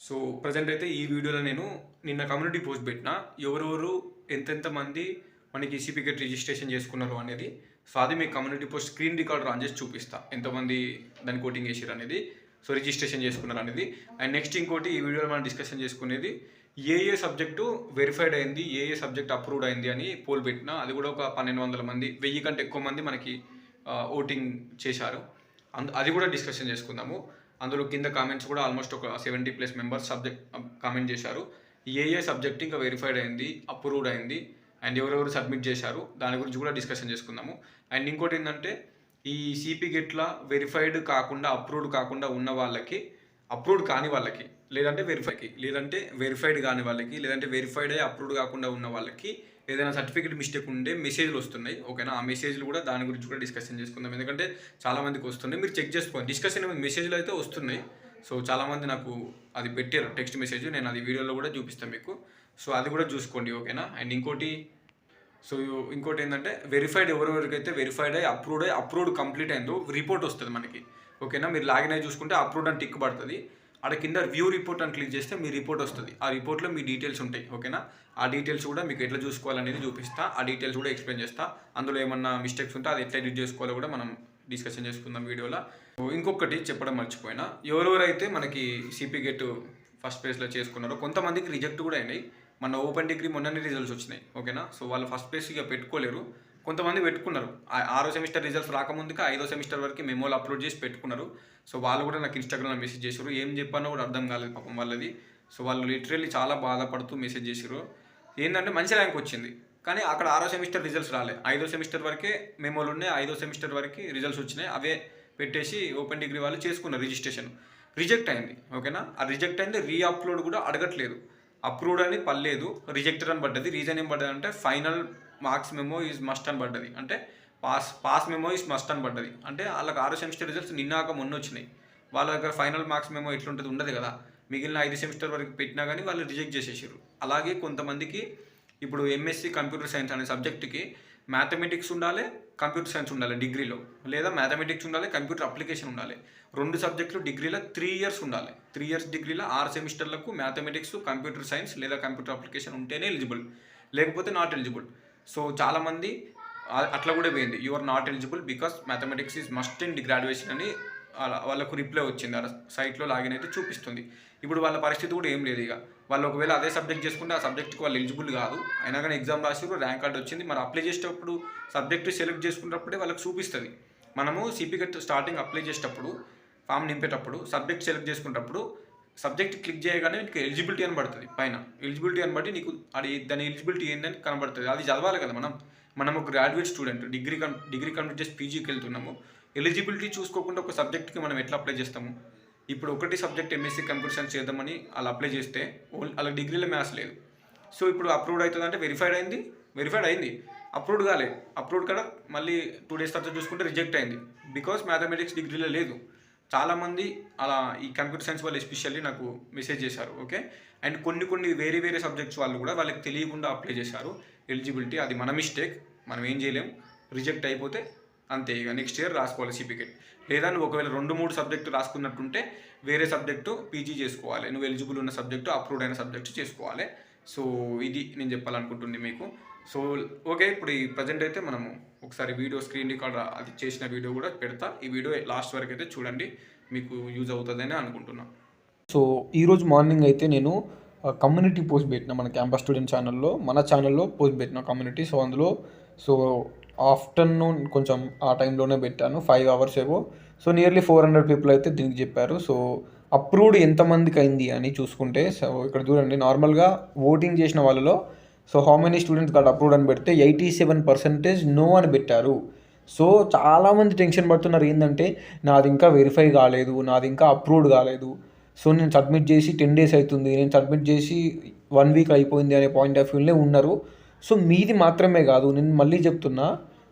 So present అయితే ఈ వీడియోలో నేను నిన్న కమ్యూనిటీ పోస్ట్ పెట్టిన ఎవరెవరు ఎంతెంత మంది మనకి ఈసీపీ గెట్ రిజిస్ట్రేషన్ చేసుకున్నారు అనేది. సో అది మీకు community post screen recorder on చేసి చూపిస్తా ఎంతమంది దాన్ని కోటింగ్ చేసారు అనేది, సో రిజిస్ట్రేషన్ చేసుకున్నారు అనేది. అండ్ నెక్స్ట్ ఇంకోటి ఈ వీడియోలో మనం డిస్కషన్ చేసుకునేది ఏ సబ్జెక్టు వెరిఫైడ్ అయింది, ఏ సబ్జెక్ట్ అప్రూవ్డ్ అయింది అని పోల్ పెట్టిన. అది కూడా ఒక 1200 మంది, 1000 కంటే ఎక్కువ మంది మనకి ఓటింగ్ చేశారు. అది కూడా డిస్కషన్ చేసుకుందాము. అందులో కింద కామెంట్స్ కూడా ఆల్మోస్ట్ ఒక 70+ మెంబర్స్ సబ్జెక్ట్ కామెంట్ చేశారు. ఏ సబ్జెక్ట్ ఇంకా వెరిఫైడ్ అయింది, అప్రూవ్డ్ అయింది అండ్ ఎవరెవరు సబ్మిట్ చేశారు దాని గురించి కూడా డిస్కషన్ చేసుకుందాము. అండ్ ఇంకోటి ఏంటంటే ఈ సిపి గెట్లా వెరిఫైడ్ కాకుండా అప్రూవ్డ్ కాకుండా ఉన్న వాళ్ళకి, అప్రూవ్డ్ కాని వాళ్ళకి, లేదంటే వెరిఫైడ్ కాని వాళ్ళకి, లేదంటే వెరిఫైడ్ అయ్యి అప్రూవ్డ్ కాకుండా ఉన్న వాళ్ళకి ఏదైనా సర్టిఫికేట్ మిస్టేక్ ఉండే మెసేజ్లు వస్తున్నాయి. ఓకేనా, ఆ మెసేజ్లు కూడా దాని గురించి కూడా డిస్కషన్ చేసుకుందాం. ఎందుకంటే చాలామందికి వస్తున్నాయి, మీరు చెక్ చేసుకోండి. డిస్కషన్ మెసేజ్లు అయితే వస్తున్నాయి. సో చాలామంది నాకు అది పెట్టారు టెక్స్ట్ మెసేజ్, నేను అది వీడియోలో కూడా చూపిస్తాను మీకు. సో అది కూడా చూసుకోండి. ఓకేనా. అండ్ ఇంకోటి ఏంటంటే వెరిఫైడ్ ఎవరెవరికైతే వెరిఫైడ్ అయ్యి అప్రూవ్డ్ కంప్లీట్ అయిందో రిపోర్ట్ వస్తుంది మనకి. ఓకేనా, మీరు లాగిన్ అయ్యి చూసుకుంటే అప్రూవ్డ్ అని టిక్ పడుతుంది. అక్కడ కింద వ్యూ రిపోర్ట్ అని క్లిక్ చేస్తే మీ రిపోర్ట్ వస్తుంది. ఆ రిపోర్ట్లో మీ డీటెయిల్స్ ఉంటాయి. ఓకేనా, ఆ డీటెయిల్స్ కూడా మీకు ఎట్లా చూసుకోవాలనేది చూపిస్తా. ఆ డీటెయిల్స్ కూడా ఎక్స్ప్లెయిన్ చేస్తా. అందులో ఏమన్నా మిస్టేక్స్ ఉంటే అది ఎట్లా ఎడిట్ చేసుకోవాలో కూడా మనం డిస్కషన్ చేసుకుందాం వీడియోలో. ఇంకొకటి చెప్పడం మర్చిపోయినా, ఎవరెవరైతే మనకి సిపి గెట్ ఫస్ట్ ప్లేస్లో చేసుకున్నారో కొంతమందికి రిజెక్ట్ కూడా అయినాయి. మన ఓపెన్ డిగ్రీ మొన్ననే రిజల్ట్స్ వచ్చినాయి. ఓకేనా, సో వాళ్ళు ఫస్ట్ ప్లేస్ ఇక పెట్టుకోలేరు. కొంతమంది పెట్టుకున్నారు. 6వ సెమిస్టర్ రిజల్ట్స్ రాకముందుగా 5వ సెమిస్టర్ వరకు మెమోలు అప్లోడ్ చేసి పెట్టుకున్నారు. సో వాళ్ళు కూడా నాకు ఇన్స్టాగ్రామ్లో మెసేజ్ చేశారు. ఏం చెప్పానో కూడా అర్థం కాలేదు పాపం వాళ్ళది. సో వాళ్ళు లిటరల్లీ చాలా బాధపడుతూ మెసేజ్ చేశారు. ఏంటంటే మంచి ర్యాంక్ వచ్చింది, కానీ అక్కడ 6వ సెమిస్టర్ రిజల్ట్స్ రాలే. 5వ సెమిస్టర్ వరకే మెమోలు ఉన్నాయి, 5వ సెమిస్టర్ వరకు రిజల్ట్స్ వచ్చినాయి. అవే పెట్టేసి ఓపెన్ డిగ్రీ వాళ్ళు చేసుకున్నారు రిజిస్ట్రేషన్. రిజెక్ట్ అయింది. ఓకేనా, ఆ రిజెక్ట్ అయింది. అప్లోడ్ కూడా అడగట్లేదు. అప్రూవ్డ్ అని పర్లేదు, రిజెక్టెడ్ అని పడ్డది. రీజన్ ఏం పడ్డది అంటే final marks memo is must అని పడ్డది. అంటే పాస్ మెమో ఈజ్ మస్ట్ అని పడ్డది. అంటే వాళ్ళకి 6వ సెమిస్టర్ రిజల్ట్స్ నిన్నాక మొన్న వచ్చినాయి. వాళ్ళ దగ్గర ఫైనల్ మార్క్స్ మెమో ఎట్లుంటుంది ఉండదు కదా. మిగిలిన 5 సెమిస్టర్ వరకు పెట్టినా కానీ వాళ్ళు రిజెక్ట్ చేసేసారు. అలాగే కొంతమందికి ఇప్పుడు ఎంఎస్సి కంప్యూటర్ సైన్స్ అనే సబ్జెక్టుకి మ్యాథమెటిక్స్ ఉండాలి, కంప్యూటర్ సైన్స్ ఉండాలి డిగ్రీలో, లేదా మ్యాథమెటిక్స్ ఉండాలి, కంప్యూటర్ అప్లికేషన్ ఉండాలి. 2 సబ్జెక్టులు డిగ్రీలో 3 ఇయర్స్ ఉండాలి. 3 ఇయర్స్ డిగ్రీలో 6 సెమిస్టర్లకు మ్యాథమెటిక్స్, కంప్యూటర్ సైన్స్ లేదా కంప్యూటర్ అప్లికేషన్ ఉంటేనే ఎలిజిబుల్, లేకపోతే నాట్ ఎలిజిబుల్. సో చాలామంది అట్లా కూడా పోయింది. You are not eligible because mathematics is must in graduation అని వాళ్ళకు రిప్లై వచ్చింది. ఆ సైట్లో లాగిన్ అయితే చూపిస్తుంది. ఇప్పుడు వాళ్ళ పరిస్థితి కూడా ఏం లేదు. ఇక వాళ్ళు ఒకవేళ అదే సబ్జెక్ట్ చేసుకుంటే ఆ సబ్జెక్ట్కి వాళ్ళు ఎలిజిబుల్ కాదు. అయినా కానీ ఎగ్జామ్ రాసిరు, ర్యాంక్ కార్డ్ వచ్చింది. మరి అప్లై చేసేటప్పుడు సబ్జెక్ట్ సెలెక్ట్ చేసుకున్నప్పుడే వాళ్ళకి చూపిస్తుంది. మనము సిపి గెట్ స్టార్టింగ్ అప్లై చేసేటప్పుడు, ఫామ్ నింపేటప్పుడు, సబ్జెక్ట్ సెలెక్ట్ చేసుకున్నప్పుడు సబ్జెక్ట్ క్లిక్ చేయగానే నీకు ఎలిజిబిలిటీ అని పడుతుంది. పైన ఎలిజిబిలిటీ అని బట్టి నీకు దాని ఎలిజిబిలిటీ ఏందని కనబడుతుంది. అది చదవాలి కదా మనం ఒక గ్రాడ్యుయేట్ స్టూడెంట్, డిగ్రీ కంప్లీట్ చేసి పీజీకి వెళ్తున్నాము. ఎలిజిబిలిటీ చూసుకోకుండా ఒక సబ్జెక్ట్కి మనం ఎట్లా అప్లై చేస్తాము? ఇప్పుడు ఒకటి సబ్జెక్ట్ ఎంఎస్సీ కంప్యూటర్ సైన్స్ చేద్దామని అలా అప్లై చేస్తే అలా డిగ్రీలో మ్యాథ్స్ లేదు. సో ఇప్పుడు అప్రూవ్డ్ అవుతుంది అంటే వెరిఫైడ్ అయింది, అప్రూవ్డ్ కాలేదు. అప్రూవ్డ్ కదా మళ్ళీ 2 డేస్ తర్వాత చూసుకుంటే రిజెక్ట్ అయింది బికాస్ మ్యాథమెటిక్స్ డిగ్రీలో లేదు. చాలామంది అలా ఈ కంప్యూటర్ సైన్స్ వాళ్ళు ఎస్పెషల్లీ నాకు మెసేజ్ చేశారు. ఓకే, అండ్ కొన్ని వేరే సబ్జెక్ట్స్ వాళ్ళు కూడా వాళ్ళకి తెలియకుండా అప్లై చేశారు ఎలిజిబిలిటీ. అది మన మిస్టేక్, మనం ఏం చేయలేం. రిజెక్ట్ అయిపోతే అంతే, ఇక నెక్స్ట్ ఇయర్ రాసుకోవాలి సిపికెట్. లేదా నువ్వు ఒకవేళ 2-3 సబ్జెక్టు రాసుకున్నట్టుంటే వేరే సబ్జెక్టు పీజీ చేసుకోవాలి. నువ్వు ఎలిజిబుల్ ఉన్న సబ్జెక్టు, అప్రూవ్డ్ అయిన సబ్జెక్టు చేసుకోవాలి. సో ఇది నేను చెప్పాలనుకుంటుంది మీకు. సో ఓకే, ఇప్పుడు ఈ ప్రజెంట్ అయితే మనము ఒకసారి వీడియో స్క్రీన్ రికార్డ్ అది చేసిన వీడియో కూడా పెడతా. ఈ వీడియో లాస్ట్ వరకు అయితే చూడండి, మీకు యూజ్ అవుతుందని అనుకుంటున్నాను. సో ఈరోజు మార్నింగ్ అయితే నేను కమ్యూనిటీ పోస్ట్ పెట్టిన మన క్యాంపస్ స్టూడెంట్ ఛానల్లో, మన ఛానల్లో పోస్ట్ పెట్టిన కమ్యూనిటీ. సో అందులో ఆఫ్టర్నూన్ కొంచెం ఆ టైంలోనే పెట్టాను, 5 hours ఏవో. సో నియర్లీ 400 people అయితే దీనికి చెప్పారు. సో అప్రూవ్డ్ ఎంతమందికి అయింది అని చూసుకుంటే, సో ఇక్కడ చూడండి, నార్మల్గా ఓటింగ్ చేసిన వాళ్ళలో so how many students got approved అని పెడితే 87% నో అని పెట్టారు. సో చాలామంది టెన్షన్ పడుతున్నారు, ఏంటంటే నాది ఇంకా వెరిఫై కాలేదు, నాది ఇంకా అప్రూవ్డ్ కాలేదు, సో నేను సబ్మిట్ చేసి 10 days అవుతుంది, నేను సబ్మిట్ చేసి 1 week అయిపోయింది అనే పాయింట్ ఆఫ్ వ్యూనే ఉన్నారు. సో మీది మాత్రమే కాదు, నేను మళ్ళీ చెప్తున్నా,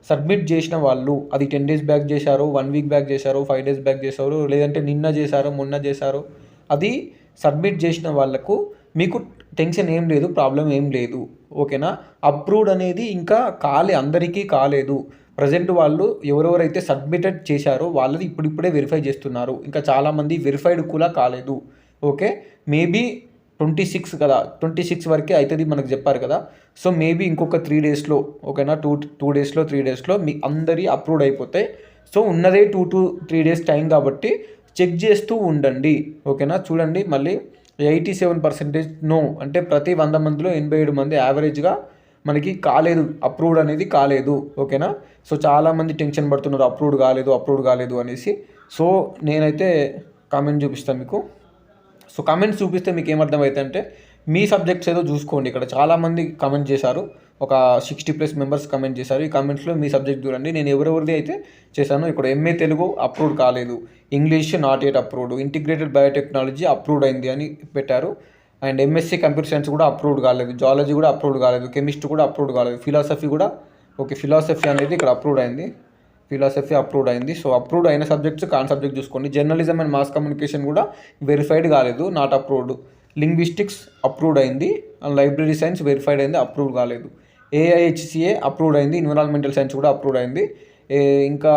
సబ్మిట్ చేసిన వాళ్ళు అది 10 days బ్యాక్ చేశారు, 1 week బ్యాక్ చేశారు, 5 days బ్యాక్ చేశారు, లేదంటే నిన్న చేశారు, మొన్న చేశారు, అది సబ్మిట్ చేసిన వాళ్ళకు మీకు టెన్షన్ ఏం లేదు, ప్రాబ్లం ఏం లేదు. ఓకేనా, అప్రూవ్డ్ అనేది ఇంకా అందరికీ కాలేదు. ప్రజెంట్ వాళ్ళు ఎవరెవరైతే సబ్మిటెడ్ చేశారో వాళ్ళది ఇప్పుడిప్పుడే వెరిఫై చేస్తున్నారు. ఇంకా చాలామంది వెరిఫైడ్ కూడా కాలేదు. ఓకే. మేబీ 26 కదా, 26 వరకే అవుతుంది మనకు చెప్పారు కదా. సో మేబీ ఇంకొక 3 డేస్లో ఓకేనా, 2 డేస్లో 3 డేస్లో మీ అందరి అప్రూవ్డ్ అయిపోతాయి. సో ఉన్నదే 2 to 3 డేస్ టైం కాబట్టి చెక్ చేస్తూ ఉండండి ఓకేనా. చూడండి మళ్ళీ 87% నో, అంటే ప్రతి 100 మందిలో 87 మంది యావరేజ్గా మనకి కాలేదు, అప్రూవ్డ్ అనేది కాలేదు ఓకేనా. సో చాలామంది టెన్షన్ పడుతున్నారు అప్రూవ్డ్ కాలేదు అనేసి. సో నేనైతే కామెంట్ చూపిస్తాను మీకు. సో కామెంట్స్ చూపిస్తే మీకు ఏమర్థమవుతుంది అంటే మీ సబ్జెక్ట్స్ ఏదో చూసుకోండి. ఇక్కడ చాలామంది కామెంట్ చేశారు, ఒక 60+ మెంబర్స్ కామెంట్ చేశారు. ఈ కామెంట్స్లో మీ సబ్జెక్ట్ చూడండి, నేను ఎవరెవరిది అయితే చేశాను. ఇక్కడ ఎంఏ తెలుగు అప్రూవ్డ్ కాలేదు, English not yet approved, integrated biotechnology approved అయింది అని పెట్టారు. అండ్ ఎంఎస్సీ కంప్యూటర్ సైన్స్ కూడా అప్రూవ్డ్ కాలేదు, జువాలజీ కూడా అప్రూవ్డ్ కాలేదు, కెమిస్ట్రీ కూడా అప్రూవ్డ్ కాలేదు, ఫిలాసఫీ కూడా ఓకే, ఫిలాసఫీ అనేది ఇక్కడ అప్రూవ్డ్ అయింది, ఫిలాసఫీ అప్రూవ్డ్ అయింది. సో అప్రూవ్డ్ అయిన సబ్జెక్ట్స్ కాన్ సబ్జెక్ట్ చూసుకోండి. జర్నలిజం అండ్ మాస్ కమ్యూనికేషన్ కూడా వెరిఫైడ్ కాలేదు, నాట్ అప్రూవ్డ్. లింగ్విస్టిక్స్ అప్రూవ్డ్ అయింది, అండ్ లైబ్రరీ సైన్స్ వెరిఫైడ్ అయింది, అప్రూవ్డ్ కాలేదు. ఏఐహెచ్సిఏ అప్రూవ్డ్ అయింది, ఎన్విరాన్మెంటల్ సైన్స్ కూడా అప్రూవ్డ్ అయింది. ఇంకా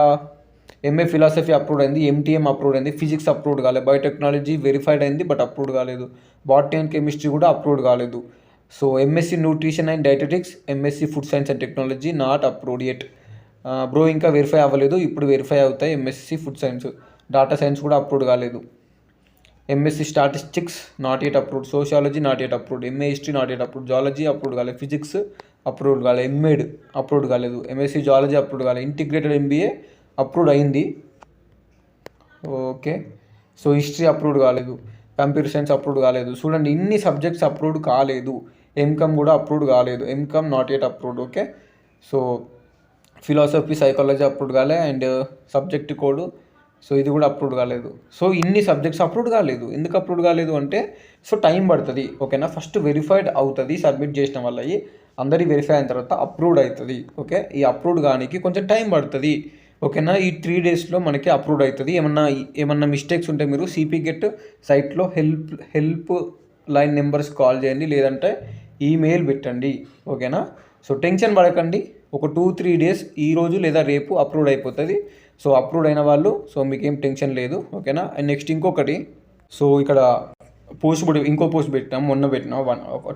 ఎంఏ ఫిలాసఫీ అప్రూవ్డ్ అయింది, ఎంటీఎం అప్రూవ్డ్ అయింది, ఫిజిక్స్ అప్రూవ్డ్ కాలేదు, బయోటెక్నాలజీ వెరిఫైడ్ అయింది బట్ అప్రూవ్డ్ కాలేదు, బాటనీ అండ్ కెమిస్ట్రీ కూడా అప్రూవ్డ్ కాలేదు. So MSc nutrition and dietetics, MSc food science and technology not approved at. Bro ఇంకా వెరిఫై అవ్వలేదు, ఇప్పుడు వెరిఫై అవుతాయి. MSc food science, data science కూడా అప్రూవ్డ్ కాలేదు. MSc statistics not yet approved, sociology not yet approved, MA history not yet approved, zoology approved కాలేదు, physics approved కాలేదు, MEd approved కాలేదు, MSc zoology approved కాలేదు, integrated MBA approved అయింది okay. So history approved కాలేదు, computer science approved కాలేదు. చూడండి ఇన్ని subjects approved కాలేదు. ఎంకామ్ కూడా అప్రూవ్డ్ కాలేదు, MCom not yet approved okay. So philosophy psychology approved కాలే, అండ్ సబ్జెక్ట్ కోడ్ సో ఇది కూడా అప్రూవ్డ్ కాలేదు. సో ఇన్ని సబ్జెక్ట్స్ అప్రూవ్డ్ కాలేదు. ఎందుకు అప్రూవ్డ్ కాలేదు అంటే సో టైం పడుతుంది ఓకేనా. ఫస్ట్ వెరిఫైడ్ అవుతుంది సబ్మిట్ చేసిన వాళ్ళవి, అందరి వెరిఫై అయిన తర్వాత అప్రూవ్డ్ అవుతుంది ఓకే. ఈ అప్రూవ్డ్ కానికి కొంచెం టైం పడుతుంది ఓకేనా. ఈ 3 డేస్లో మనకి అప్రూవ్డ్ అవుతుంది. ఏమన్నా మిస్టేక్స్ ఉంటే మీరు సిపి గెట్ సైట్లో హెల్ప్ లైన్ నెంబర్స్ కాల్ చేయండి, లేదంటే ఈమెయిల్ పెట్టండి ఓకేనా. సో టెన్షన్ పడకండి, ఒక 2-3 డేస్ ఈ రోజు లేదా రేపు అప్రూవ్డ్ అయిపోతుంది. సో అప్రూవ్డ్ అయిన వాళ్ళు సో మీకేం టెన్షన్ లేదు ఓకేనా. అండ్ నెక్స్ట్ ఇంకొకటి, సో ఇక్కడ ఇంకో పోస్ట్ పెట్టినాం, మొన్న పెట్టినా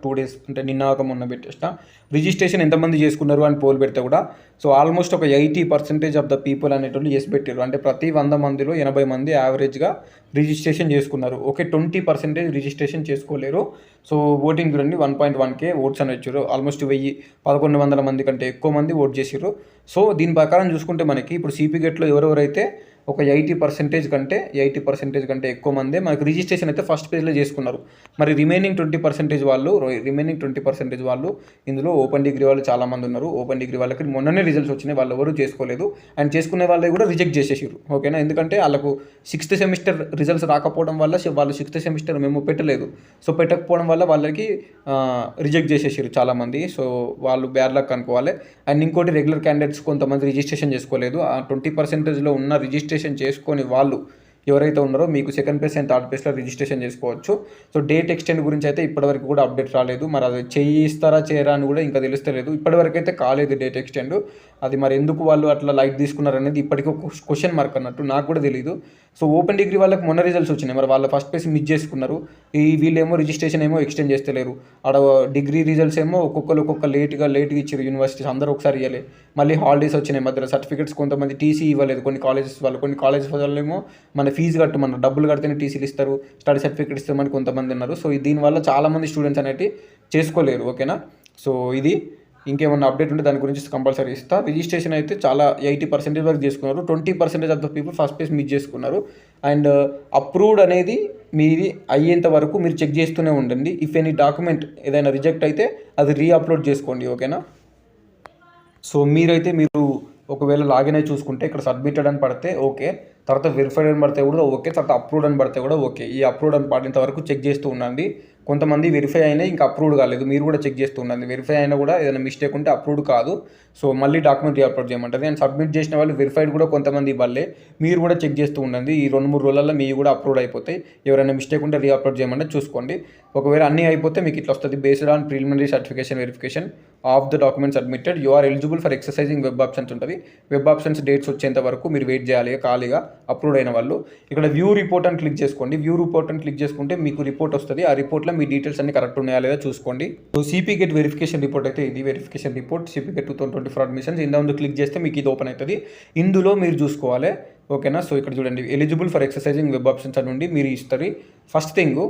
2 డేస్ అంటే మొన్న పెట్టేసిన రిజిస్ట్రేషన్ ఎంతమంది చేసుకున్నారు అని పోల్ పెడితే కూడా సో ఆల్మోస్ట్ ఒక 80% ఆఫ్ ద పీపుల్ అనేటువంటి ఎస్ పెట్టారు. అంటే ప్రతి 100 మందిలో 80 మంది యావరేజ్గా రిజిస్ట్రేషన్ చేసుకున్నారు ఓకే. 20% రిజిస్ట్రేషన్ చేసుకోలేరు. సో ఓటింగ్ చూడండి 1.1K ఓట్స్ అని వచ్చారు, ఆల్మోస్ట్ 1100 మంది కంటే ఎక్కువ మంది ఓట్ చేసారు. సో దీని ప్రకారం చూసుకుంటే మనకి ఇప్పుడు సిపి గెట్లో ఎవరెవరైతే ఒక 80% కంటే ఎక్కువ మంది మనకు రిజిస్ట్రేషన్ అయితే ఫస్ట్ పేజ్లో చేసుకున్నారు. మరి రిమైనింగ్ 20% వాళ్ళు ఇందులో ఓపెన్ డిగ్రీ వాళ్ళు చాలామంది ఉన్నారు. ఓపెన్ డిగ్రీ వాళ్ళకి మొన్ననే రిజల్ట్స్ వచ్చినాయి, వాళ్ళు ఎవరు చేసుకోలేదు. అండ్ చేసుకునే వాళ్ళు కూడా రిజెక్ట్ చేసేసారు ఓకేనా. ఎందుకంటే వాళ్ళకు 6th సెమిస్టర్ రిజల్ట్స్ రాకపోవడం వల్ల వాళ్ళు 6th సెమిస్టర్ మేము పెట్టలేదు. సో పెట్టకపోవడం వల్ల వాళ్ళకి రిజెక్ట్ చేసేసారు చాలామంది. సో వాళ్ళు బ్యాడ్ లక్ అనుకోవాలి. అండ్ ఇంకోటి రెగ్యులర్ క్యాండిడేట్స్ కొంతమంది రిజిస్ట్రేషన్ చేసుకోలేదు. ఆ 20%లో ఉన్న రిజిస్ట్రేషన్ చేసుకొని వాళ్ళు ఎవరైతే ఉన్నారో మీకు సెకండ్ ప్లేస్ అండ్ థర్డ్ ప్లేస్లో రిజిస్ట్రేషన్ చేసుకోవచ్చు. సో డేట్ ఎక్స్టెండ్ గురించి అయితే ఇప్పటివరకు కూడా అప్డేట్ రాలేదు. మరి అది చేయిస్తారా చేయరా అని కూడా ఇంకా తెలుస్తలేదు. ఇప్పటివరకు అయితే కాలేదు డేట్ ఎక్స్టెండ్. అది మరి ఎందుకు వాళ్ళు అట్లా లైట్ తీసుకున్నారు అనేది ఇప్పటికీ ఒక క్వశ్చన్ మార్క్ అన్నట్టు, నాకు కూడా తెలియదు. సో ఓపెన్ డిగ్రీ వాళ్ళకి మొన్న రిజల్ట్స్ వచ్చినాయి, మరి వాళ్ళ ఫస్ట్ ప్లేస్ మిస్ చేసుకున్నారు. వీళ్ళేమో రిజిస్ట్రేషన్ ఏమో ఎక్స్టెండ్ చేస్తలేరు. ఆడ డిగ్రీ రిజల్ట్స్ ఏమో ఒక్కొక్క లేట్గా ఇచ్చారు యూనివర్సిటీస్, అందరూ ఒకసారి ఇవ్వలే. మళ్ళీ హాలిడేస్ వచ్చినాయి మధ్యలో, సర్టిఫికేట్స్ కొంతమంది టీసీ ఇవ్వలేదు కొన్ని కాలేజెస్ వాళ్ళు ఏమో మన ఫీజు కట్టమన్నారు, డబ్బులు కడితేనే టీసీలు ఇస్తారు, స్టడీ సర్టిఫికేట్ ఇస్తామని కొంతమంది ఉన్నారు. సో దీనివల్ల చాలామంది స్టూడెంట్స్ అనేవి చేసుకోలేరు ఓకేనా. సో ఇది ఇంకేమన్నా అప్డేట్ ఉంటే దాని గురించి కంపల్సరీ ఇస్తా. రిజిస్ట్రేషన్ అయితే చాలా 80% వరకు చేసుకున్నారు. 20% of the people first place miss చేసుకున్నారు. అండ్ అప్రూవ్డ్ అనేది మీది అయ్యేంత వరకు మీరు చెక్ చేస్తూనే ఉండండి. ఇఫ్ ఎనీ డాక్యుమెంట్ ఏదైనా రిజెక్ట్ అయితే అది రీఅప్లోడ్ చేసుకోండి ఓకేనా. సో మీరు ఒకవేళ లాగిన్ అయి చూసుకుంటే ఇక్కడ సబ్మిటెడ్ అని పడితే ఓకే, తర్వాత వెరిఫైడ్ అని పడితే కూడా ఓకే, తర్వాత అప్రూవ్డ్ అని పడితే కూడా ఓకే. ఈ అప్రూవ్డ్ అని పడేంత వరకు చెక్ చేస్తూ ఉండండి. కొంతమంది వెరిఫై అయినా ఇంకా అప్రూవ్డ్ కాలేదు, మీరు కూడా చెక్ చేస్తూ ఉండండి. వెరిఫై అయినా కూడా ఏదైనా మిస్టేక్ ఉంటే అప్రూవ్డ్ కాదు, సో మళ్ళీ డాక్యుమెంట్ రీఅప్లోడ్ చేయమంటుంది. అండ్ సబ్మిట్ చేసిన వాళ్ళు వెరిఫైడ్ కూడా కొంతమంది ఇవ్వలే, మీరు కూడా చెక్ చేస్తూ ఉండండి. ఈ 2-3 రోజులలో మీ కూడా అప్రూవ్డ్ అయిపోతాయి. ఎవరైనా మిస్టేక్ ఉంటే రీఅప్లోడ్ చేయమంటే చూసుకోండి. ఒకవేళ అన్నీ అయిపోతే మీకు ఇట్లా వస్తుంది, based on preliminary certification verification of the document submitted you are eligible for exercising web options ఉంటుంది. వెబ్ ఆప్షన్స్ డేట్స్ వచ్చేంత వరకు మీరు వెయిట్ చేయాలి ఖాళీగా అప్రూవ్డ్ అయిన వాళ్ళు. ఇక్కడ వ్యూ రిపోర్ట్ అని క్లిక్ చేసుకోండి. వ్యూ రిపోర్ట్ అని క్లిక్ చేసుకుంటే మీకు రిపోర్ట్ వస్తుంది. ఆ రిపోర్ట్లో మీ డీటెయిల్స్ అన్ని కరెక్ట్ ఉన్నాయా లేదా చూసుకోండి. So CP get verification report అయితే ఇది verification report CP get 2024 admissions. ఇందులో క్లిక్ చేస్తే మీకు ఇది ఓపెన్ అవుతుంది. ఇందులో మీరు చూసుకోవాలి, ఓకేనా. సో ఇక్కడ చూడండి, eligible for exercising web options అని ఉండి మీరు ఇస్తారు. ఫస్ట్ థింగ్,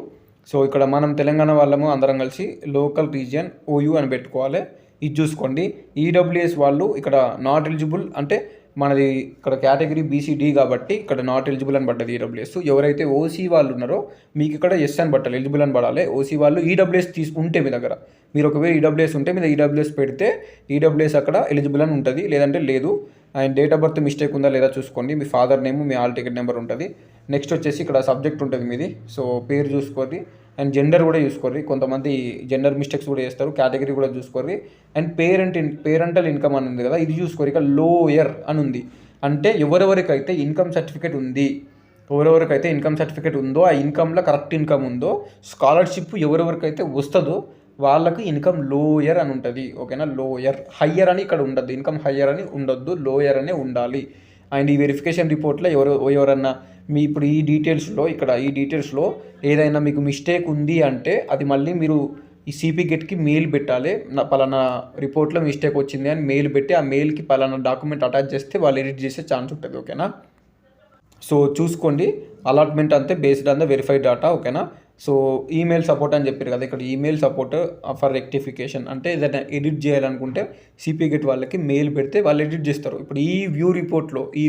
సో ఇక్కడ మనం తెలంగాణ వాళ్ళము అందరం కలిసి లోకల్ రీజియన్ ఓయూ అని పెట్టుకోవాలి. ఇది చూసుకోండి. ఈడబ్ల్యూఎస్ వాళ్ళు ఇక్కడ నాట్ ఎలిజిబుల్ అంటే మనది ఇక్కడ కేటగిరీ బీసీడీ కాబట్టి ఇక్కడ నాట్ ఎలిజిబుల్ అని పడ్డది ఈడబ్ల్యూఎస్. ఎవరైతే ఓసీ వాళ్ళు ఉన్నారో మీకు ఇక్కడ ఎస్ అని పట్టాలి, ఎలిజిబుల్ అని పడాలి. ఓసీ వాళ్ళు ఈడబ్ల్యూఎస్ ఉంటే మీ దగ్గర, మీరు ఒకవేళ ఈడబ్ల్యూఎస్ ఉంటే మీద ఈడబ్ల్యూఎస్ పెడితే ఈడబ్ల్యూఎస్ అక్కడ ఎలిజిబుల్ అని ఉంటుంది, లేదంటే లేదు. And date of birth mistake ఉందా లేదా చూసుకోండి. మీ father name, me all ticket number ఉంటుంది. నెక్స్ట్ వచ్చేసి ఇక్కడ సబ్జెక్ట్ ఉంటుంది మీది, సో పేరు చూసుకోండి. అండ్ జెండర్ కూడా చూసుకోండి, కొంతమంది జెండర్ మిస్టేక్స్ కూడా చేస్తారు. కేటగిరీ కూడా చూసుకోండి. అండ్ పేరెంటల్ ఇన్కమ్ అని ఉంది కదా, ఇది చూసుకోండి. ఇక్కడ లోయర్ అని ఉంది అంటే ఎవరెవరికైతే ఇన్కమ్ సర్టిఫికేట్ ఉంది, ఎవరెవరికైతే ఇన్కమ్ సర్టిఫికేట్ ఉందో, ఆ ఇన్కమ్లో కరెక్ట్ ఇన్కమ్ ఉందో, స్కాలర్షిప్ ఎవరెవరికైతే వస్తుందో వాళ్ళకి ఇన్కమ్ లోయర్ అని ఉంటుంది, ఓకేనా. లోయర్, హయ్యర్ అని ఇక్కడ ఉండద్దు, ఇన్కమ్ హయ్యర్ అని ఉండొద్దు, లోయర్ అనే ఉండాలి. అండ్ ఈ వెరిఫికేషన్ రిపోర్ట్లో ఎవరన్నా మీ ఇప్పుడు ఈ డీటెయిల్స్లో ఏదైనా మీకు మిస్టేక్ ఉంది అంటే అది మళ్ళీ మీరు ఈ సిపి గెట్కి మెయిల్ పెట్టాలి. నా పలానా రిపోర్ట్లో మిస్టేక్ వచ్చింది అని మెయిల్ పెట్టి ఆ మెయిల్కి పలానా డాక్యుమెంట్ అటాచ్ చేస్తే వాళ్ళు ఎడిట్ చేసే ఛాన్స్ ఉంటుంది, ఓకేనా. సో చూసుకోండి, అలాట్మెంట్ అంతే based on the verified data, ఓకేనా. సో ఈమెయిల్ సపోర్ట్ అని చెప్పారు కదా, ఇక్కడ ఈమెయిల్ సపోర్ట్ ఫర్ రెక్టిఫికేషన్ అంటే ఏదైనా ఎడిట్ చేయాలనుకుంటే సిపి గెట్ వాళ్ళకి మెయిల్ పెడితే వాళ్ళు ఎడిట్ చేస్తారు. ఇప్పుడు ఈ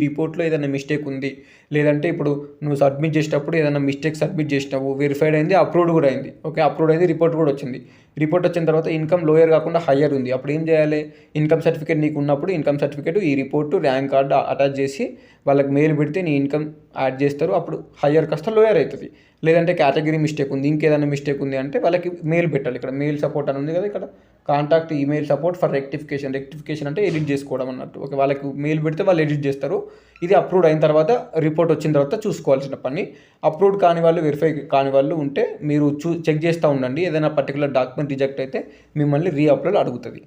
రిపోర్ట్లో ఏదైనా మిస్టేక్ ఉంది, లేదంటే ఇప్పుడు నువ్వు సబ్మిట్ చేసేటప్పుడు ఏదైనా మిస్టేక్ సబ్మిట్ చేసినావు, వెరిఫైడ్ అయింది, అప్రూవ్డ్ కూడా అయింది, ఓకే. అప్రూవ్డ్ అయింది, రిపోర్ట్ కూడా వచ్చింది. రిపోర్ట్ వచ్చిన తర్వాత ఇన్కమ్ లోయర్ కాకుండా హయ్యర్ ఉంది, అప్పుడు ఏం చేయాలి? ఇన్కమ్ సర్టిఫికేట్ నీకు ఉన్నప్పుడు ఇన్కమ్ సర్టిఫికేట్, ఈ రిపోర్టు, ర్యాంక్ కార్డు అటాచ్ చేసి వాళ్ళకి మెయిల్ పెడితే నీ ఇన్కమ్ యాడ్ చేస్తారు. అప్పుడు హయ్యర్ కాస్త లోయర్ అవుతుంది. లేదంటే కేటగిరీ మిస్టేక్ ఉంది, ఇంకేదైనా మిస్టేక్ ఉంది అంటే వాళ్ళకి మెయిల్ పెట్టాలి. ఇక్కడ మెయిల్ సపోర్ట్ అని ఉంది కదా, ఇక్కడ contact email support for rectification అంటే ఎడిట్ చేసుకోవడం అన్నట్టు, ఓకే. వాళ్ళకి మెయిల్ పెడితే వాళ్ళు ఎడిట్ చేస్తారు. ఇది అప్రూవ్డ్ అయిన తర్వాత రిపోర్ట్ వచ్చిన తర్వాత చూసుకోవాల్సిన పని. అప్రూవ్డ్ కాని వాళ్ళు, వెరిఫై కాని వాళ్ళు ఉంటే మీరు చెక్ చేస్తూ ఉండండి. ఏదైనా పర్టికులర్ డాక్యుమెంట్ రిజెక్ట్ అయితే మిమ్మల్ని రీఅప్లోడ్ అడుగుతుంది.